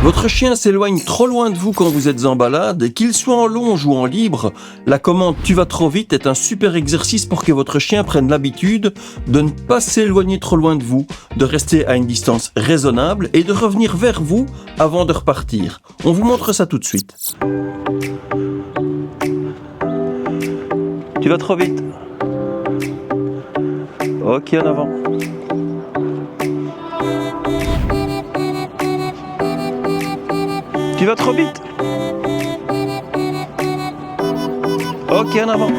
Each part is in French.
Votre chien s'éloigne trop loin de vous quand vous êtes en balade, et qu'il soit en longe ou en libre, la commande « tu vas trop vite » est un super exercice pour que votre chien prenne l'habitude de ne pas s'éloigner trop loin de vous, de rester à une distance raisonnable et de revenir vers vous avant de repartir. On vous montre ça tout de suite. Tu vas trop vite. Ok, en avant. Tu vas trop vite. Ok, en avant.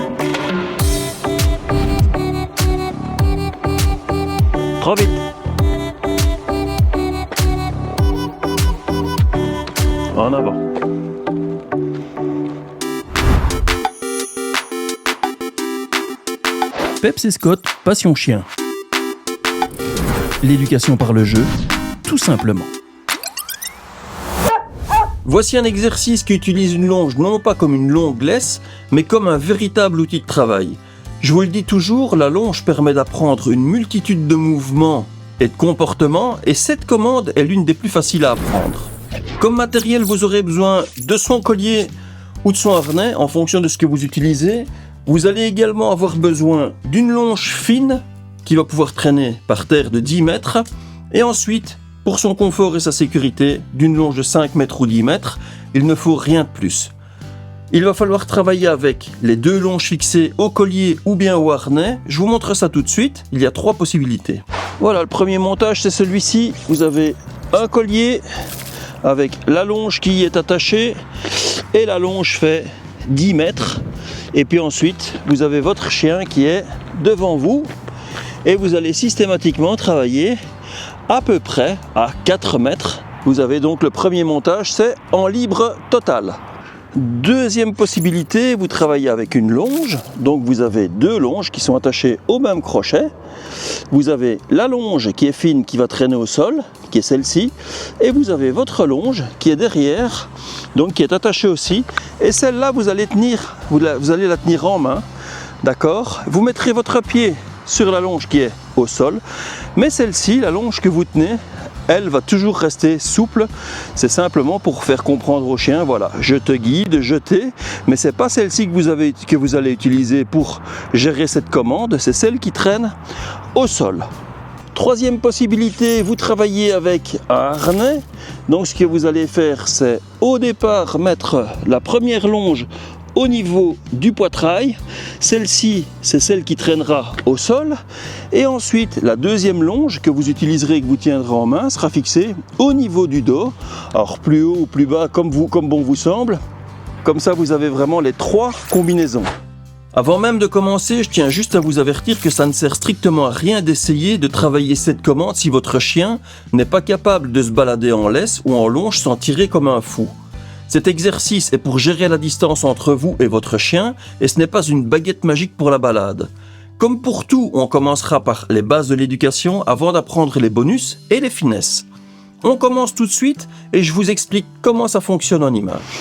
Trop vite. En avant. Peps et Scott, passion chien. L'éducation par le jeu, tout simplement. Voici un exercice qui utilise une longe non pas comme une longue laisse, mais comme un véritable outil de travail. Je vous le dis toujours, la longe permet d'apprendre une multitude de mouvements et de comportements, et cette commande est l'une des plus faciles à apprendre. Comme matériel, vous aurez besoin de son collier ou de son harnais, en fonction de ce que vous utilisez. Vous allez également avoir besoin d'une longe fine, qui va pouvoir traîner par terre de 10 mètres, et ensuite, pour son confort et sa sécurité, d'une longe de 5 mètres ou 10 mètres, il ne faut rien de plus. Il va falloir travailler avec les deux longes fixées au collier ou bien au harnais. Je vous montre ça tout de suite, il y a 3 possibilités. Voilà, le premier montage c'est celui-ci. Vous avez un collier avec la longe qui y est attachée et la longe fait 10 mètres. Et puis ensuite, vous avez votre chien qui est devant vous et vous allez systématiquement travailler à peu près à 4 mètres. Vous avez donc le premier montage, c'est en libre total. Deuxième possibilité, vous travaillez avec une longe. Donc vous avez 2 longes qui sont attachées au même crochet. Vous avez la longe qui est fine, qui va traîner au sol, qui est celle-ci. Et vous avez votre longe qui est derrière, donc qui est attachée aussi. Et celle-là, vous allez la tenir en main. D'accord ? Vous mettrez votre pied sur la longe qui est au sol, mais celle-ci, la longe que vous tenez, elle va toujours rester souple. C'est simplement pour faire comprendre au chien, voilà, je te guide, je t'ai, mais c'est pas celle-ci que vous allez utiliser pour gérer cette commande, c'est celle qui traîne au sol. Troisième possibilité, vous travaillez avec un harnais. Donc ce que vous allez faire, c'est au départ mettre la première longe au niveau du poitrail. Celle-ci, c'est celle qui traînera au sol. Et ensuite, la deuxième longe que vous utiliserez et que vous tiendrez en main sera fixée au niveau du dos. Alors plus haut ou plus bas, comme bon vous semble. Comme ça, vous avez vraiment les 3 combinaisons. Avant même de commencer, je tiens juste à vous avertir que ça ne sert strictement à rien d'essayer de travailler cette commande si votre chien n'est pas capable de se balader en laisse ou en longe sans tirer comme un fou. Cet exercice est pour gérer la distance entre vous et votre chien et ce n'est pas une baguette magique pour la balade. Comme pour tout, on commencera par les bases de l'éducation avant d'apprendre les bonus et les finesses. On commence tout de suite et je vous explique comment ça fonctionne en image.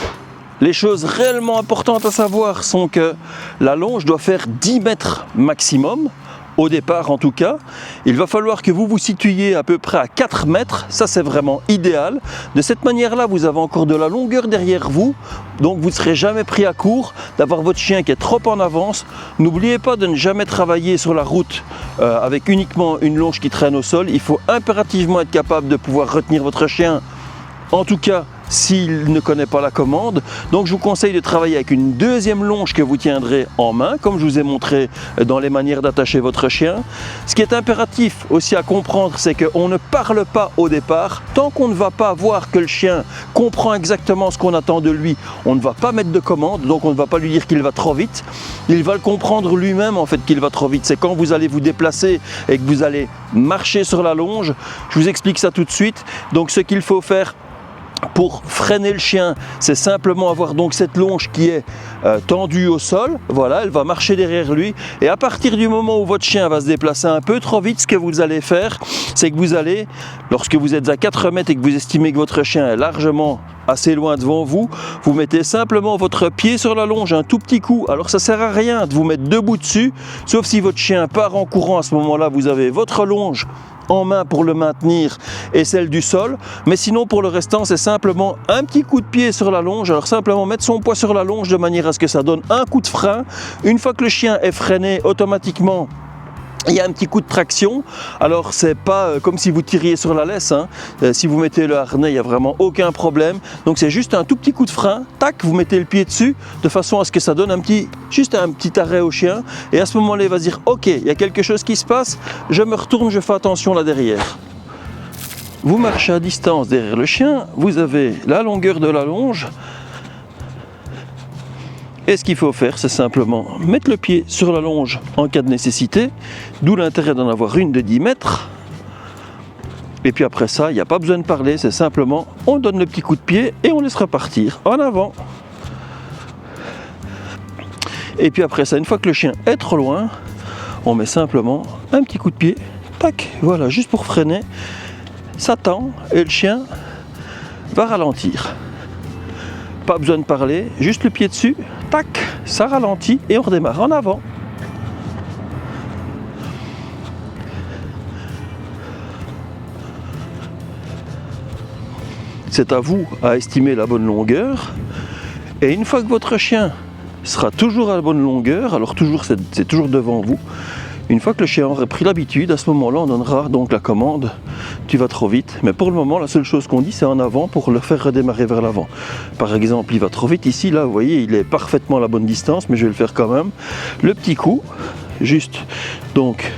Les choses réellement importantes à savoir sont que la longe doit faire 10 mètres maximum. Au départ en tout cas, il va falloir que vous vous situiez à peu près à 4 mètres, ça c'est vraiment idéal. De cette manière-là, vous avez encore de la longueur derrière vous, donc vous ne serez jamais pris à court d'avoir votre chien qui est trop en avance. N'oubliez pas de ne jamais travailler sur la route avec uniquement une longe qui traîne au sol. Il faut impérativement être capable de pouvoir retenir votre chien, en tout cas s'il ne connaît pas la commande. Donc je vous conseille de travailler avec une deuxième longe que vous tiendrez en main, comme je vous ai montré dans les manières d'attacher votre chien. Ce qui est impératif aussi à comprendre, c'est qu'on ne parle pas au départ. Tant qu'on ne va pas voir que le chien comprend exactement ce qu'on attend de lui, on ne va pas mettre de commande, donc on ne va pas lui dire qu'il va trop vite. Il va le comprendre lui-même en fait qu'il va trop vite. C'est quand vous allez vous déplacer et que vous allez marcher sur la longe. Je vous explique ça tout de suite. Donc ce qu'il faut faire pour freiner le chien, c'est simplement avoir donc cette longe qui est tendue au sol. Voilà, elle va marcher derrière lui. Et à partir du moment où votre chien va se déplacer un peu trop vite, ce que vous allez faire, c'est que vous allez, lorsque vous êtes à 4 mètres et que vous estimez que votre chien est largement assez loin devant vous, vous mettez simplement votre pied sur la longe un tout petit coup. Alors ça sert à rien de vous mettre debout dessus, sauf si votre chien part en courant. À ce moment-là, vous avez votre longe en main pour le maintenir et celle du sol. Mais sinon, pour le restant, c'est simplement un petit coup de pied sur la longe. Alors simplement mettre son poids sur la longe de manière à ce que ça donne un coup de frein. Une fois que le chien est freiné, automatiquement, il y a un petit coup de traction. Alors c'est pas comme si vous tiriez sur la laisse, hein. Si vous mettez le harnais, il n'y a vraiment aucun problème. Donc c'est juste un tout petit coup de frein, tac, vous mettez le pied dessus de façon à ce que ça donne juste un petit arrêt au chien. Et à ce moment-là, il va se dire ok, il y a quelque chose qui se passe, je me retourne, je fais attention là derrière. Vous marchez à distance derrière le chien, vous avez la longueur de la longe. Et ce qu'il faut faire, c'est simplement mettre le pied sur la longe en cas de nécessité, d'où l'intérêt d'en avoir une de 10 mètres. Et puis après ça, il n'y a pas besoin de parler, c'est simplement, on donne le petit coup de pied et on laisse repartir en avant. Et puis après ça, une fois que le chien est trop loin, on met simplement un petit coup de pied, tac, voilà, juste pour freiner, ça tend et le chien va ralentir. Pas besoin de parler, juste le pied dessus, tac, ça ralentit et on redémarre en avant. C'est à vous à estimer la bonne longueur. Et une fois que votre chien sera toujours à la bonne longueur, alors toujours c'est toujours devant vous, une fois que le chien aura pris l'habitude, à ce moment-là, on donnera donc la commande « tu vas trop vite ». Mais pour le moment, la seule chose qu'on dit, c'est en avant pour le faire redémarrer vers l'avant. Par exemple, il va trop vite ici, là, vous voyez, il est parfaitement à la bonne distance, mais je vais le faire quand même. Le petit coup, juste, donc,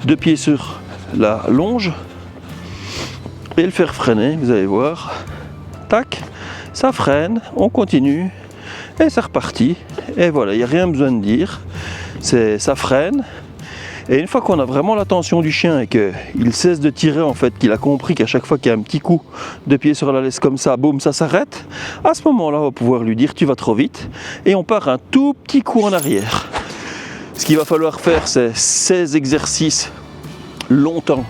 2 pieds sur la longe, et le faire freiner, vous allez voir. Tac, ça freine, on continue, et c'est reparti. Et voilà, il n'y a rien besoin de dire, ça freine. Et une fois qu'on a vraiment l'attention du chien et qu'il cesse de tirer, en fait, qu'il a compris qu'à chaque fois qu'il y a un petit coup de pied sur la laisse comme ça, boum, ça s'arrête, à ce moment-là, on va pouvoir lui dire « tu vas trop vite » et on part un tout petit coup en arrière. Ce qu'il va falloir faire, c'est 16 exercices longtemps.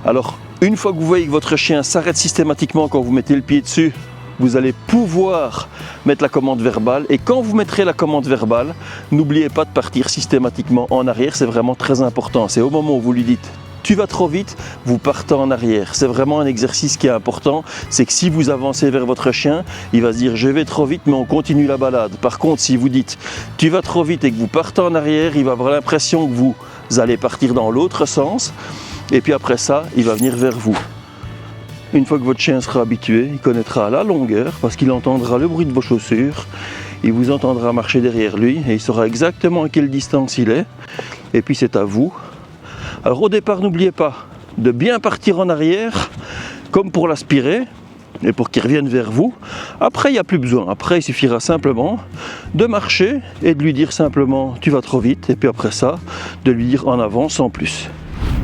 Alors, une fois que vous voyez que votre chien s'arrête systématiquement quand vous mettez le pied dessus, vous allez pouvoir mettre la commande verbale. Et quand vous mettrez la commande verbale, n'oubliez pas de partir systématiquement en arrière. C'est vraiment très important. C'est au moment où vous lui dites « tu vas trop vite », vous partez en arrière. C'est vraiment un exercice qui est important. C'est que si vous avancez vers votre chien, il va se dire « je vais trop vite, mais on continue la balade ». Par contre, si vous dites « tu vas trop vite » et que vous partez en arrière, il va avoir l'impression que vous allez partir dans l'autre sens. Et puis après ça, il va venir vers vous. Une fois que votre chien sera habitué, il connaîtra la longueur parce qu'il entendra le bruit de vos chaussures, il vous entendra marcher derrière lui et il saura exactement à quelle distance il est. Et puis c'est à vous. Alors au départ, n'oubliez pas de bien partir en arrière, comme pour l'aspirer, et pour qu'il revienne vers vous. Après, il n'y a plus besoin. Après, il suffira simplement de marcher et de lui dire simplement « tu vas trop vite » et puis après ça, de lui dire en avant sans plus.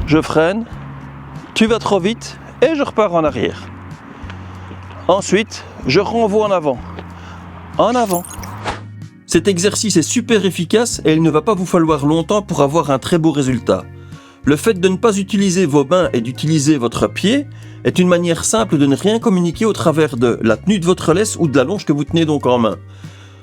Je freine, tu vas trop vite, et je repars en arrière. Ensuite, je renvoie en avant. En avant. Cet exercice est super efficace et il ne va pas vous falloir longtemps pour avoir un très beau résultat. Le fait de ne pas utiliser vos mains et d'utiliser votre pied est une manière simple de ne rien communiquer au travers de la tenue de votre laisse ou de la longe que vous tenez donc en main.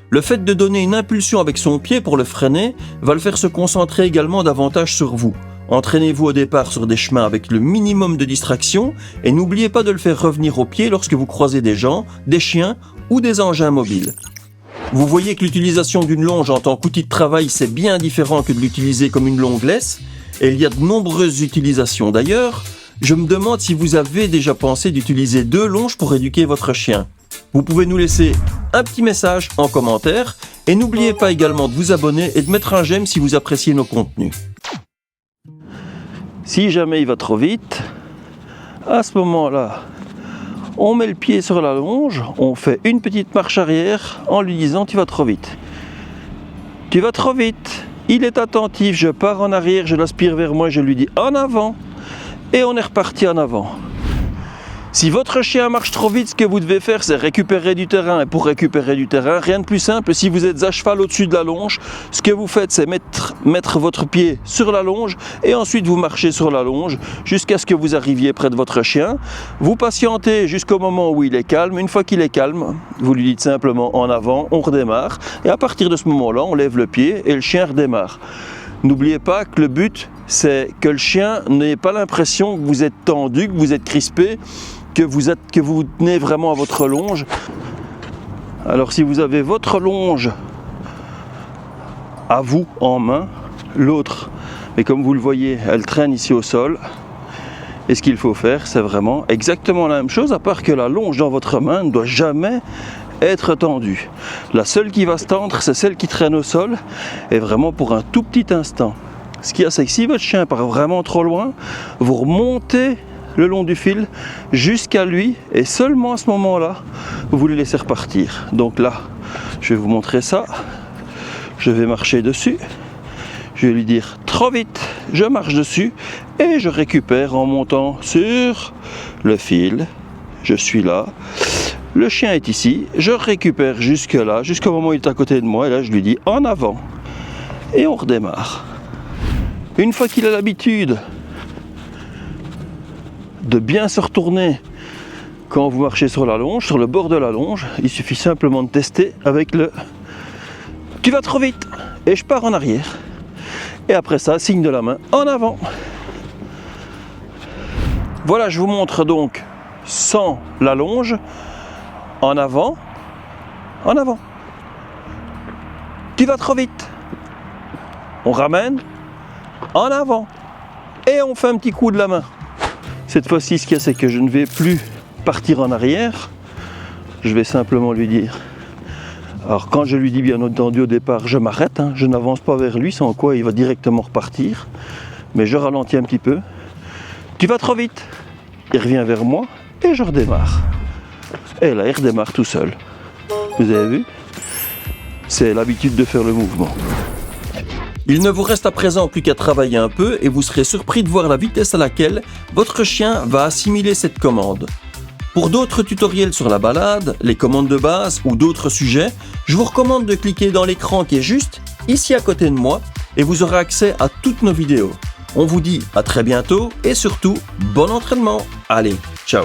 Le fait de donner une impulsion avec son pied pour le freiner va le faire se concentrer également davantage sur vous. Entraînez-vous au départ sur des chemins avec le minimum de distraction et n'oubliez pas de le faire revenir au pied lorsque vous croisez des gens, des chiens ou des engins mobiles. Vous voyez que l'utilisation d'une longe en tant qu'outil de travail, c'est bien différent que de l'utiliser comme une longue laisse et il y a de nombreuses utilisations. D'ailleurs, je me demande si vous avez déjà pensé d'utiliser 2 longes pour éduquer votre chien. Vous pouvez nous laisser un petit message en commentaire et n'oubliez pas également de vous abonner et de mettre un j'aime si vous appréciez nos contenus. Si jamais il va trop vite, à ce moment-là, on met le pied sur la longe, on fait une petite marche arrière en lui disant « tu vas trop vite ». Tu vas trop vite. Il est attentif, je pars en arrière, je l'aspire vers moi, je lui dis « en avant » et on est reparti en avant. Si votre chien marche trop vite, ce que vous devez faire, c'est récupérer du terrain. Et pour récupérer du terrain, rien de plus simple. Si vous êtes à cheval au-dessus de la longe, ce que vous faites, c'est mettre votre pied sur la longe et ensuite vous marchez sur la longe jusqu'à ce que vous arriviez près de votre chien. Vous patientez jusqu'au moment où il est calme. Une fois qu'il est calme, vous lui dites simplement en avant, on redémarre. Et à partir de ce moment-là, on lève le pied et le chien redémarre. N'oubliez pas que le but, c'est que le chien n'ait pas l'impression que vous êtes tendu, que vous êtes crispé, que vous tenez vraiment à votre longe. Alors si vous avez votre longe à vous en main, l'autre, mais comme vous le voyez, elle traîne ici au sol. Et ce qu'il faut faire, c'est vraiment exactement la même chose, à part que la longe dans votre main ne doit jamais être tendue. La seule qui va se tendre, c'est celle qui traîne au sol, et vraiment pour un tout petit instant. Ce qu'il y a, c'est que si votre chien part vraiment trop loin, vous remontez le long du fil jusqu'à lui, et seulement à ce moment-là, vous le laissez repartir. Donc là, je vais vous montrer ça. Je vais marcher dessus. Je vais lui dire trop vite, je marche dessus et je récupère en montant sur le fil. Je suis là. Le chien est ici, je récupère jusque là, jusqu'au moment où il est à côté de moi, et là je lui dis en avant. Et on redémarre. Une fois qu'il a l'habitude de bien se retourner quand vous marchez sur la longe, sur le bord de la longe, il suffit simplement de tester avec le « tu vas trop vite » et je pars en arrière. Et après ça, signe de la main en avant. Voilà, je vous montre donc sans la longe. En avant, en avant. Tu vas trop vite. On ramène, en avant. Et on fait un petit coup de la main. Cette fois-ci, ce qu'il y a, c'est que je ne vais plus partir en arrière. Je vais simplement lui dire. Alors quand je lui dis bien entendu au départ, je m'arrête, je n'avance pas vers lui, sans quoi il va directement repartir. Mais je ralentis un petit peu. Tu vas trop vite. Il revient vers moi et je redémarre. Et là, il redémarre tout seul. Vous avez vu? C'est l'habitude de faire le mouvement. Il ne vous reste à présent plus qu'à travailler un peu et vous serez surpris de voir la vitesse à laquelle votre chien va assimiler cette commande. Pour d'autres tutoriels sur la balade, les commandes de base ou d'autres sujets, je vous recommande de cliquer dans l'écran qui est juste ici à côté de moi et vous aurez accès à toutes nos vidéos. On vous dit à très bientôt et surtout, bon entraînement. Allez, ciao.